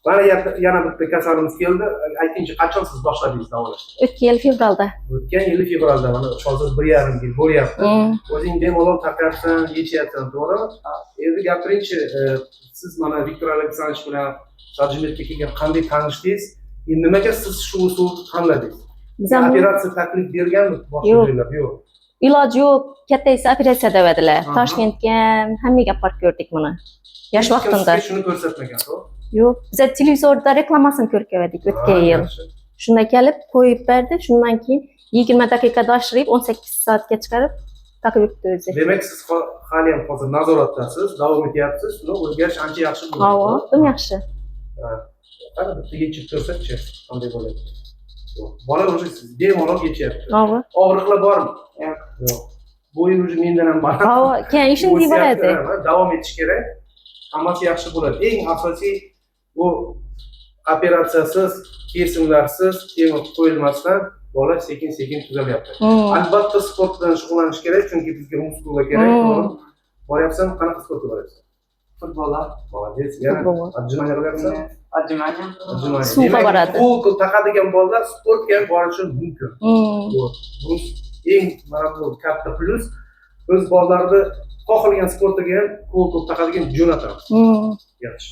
Mana yana bitta kasalimiz keldi. Aytingchi, qachon siz boshladingiz davolashni? O'tgan yil fevralda. O'tgan yil fevralda, mana hozir 1,5 yil bo'lyapti. O'zing bemalol taqyapsan, yechyapsan, to'g'rimi? Endi gapiringchi, siz mana Viktor Aleksandrovich bilan Sajimedga kelgan qanday tanishdingiz? Nimaga siz shu usulni tanladingiz? Operatsiya taklif berganmi boshqa? Yo'q. Iloji yo'q, kattasi operatsiya devadilar. Toshkentga hammaga olib borib ko'rdik buni. Yosh vaqtimda. Sizga shuni ko'rsatmagan, to'g'ri? Yo'q, biz televizorda reklamasini ko'rib keldik o'tgan yil. Shunda kelib qo'yib berdi, shundan keyin 20 daqiqada oshirib 18 soatga chiqarib taqib o'tdi o'zi. Demak, siz hali ham hozir nazoratdasiz, davom etyapsiz. O'zgarish ancha yaxshi bo'ldi. Ha, o'zim yaxshi. Qani bitta yechib ko'rsatchi, qanday bo'ladi. Bola уже bemalol yechyapti. Og'riqlar bormi? Yo'q. Bo'yi уже mendan ham baland. Ha, keyin ishim deyveradi. Davom etish kerak. Hammasi yaxshi bo'ladi. Eng asosiy bu operatsiyasiz, kesimlarsiz, temir qo'yilmasdan bola sekin-sekin tuzalyapti. Albatta sport bilan shug'ullanish kerak, chunki bizga muskula kerak. Boryapsan, qanaqa sportga boryapsan? Futbolda. Молодец. Yana отжимание qilyapsan? Отжимание. Suvga boradi. Bu taqadigan bolalar sportga ham borishi mumkin. Bu eng mana bu katta plyus. Biz bolalarni xohlagan sportga ham qo'l taqadigan jo'natamiz. Yaxshi.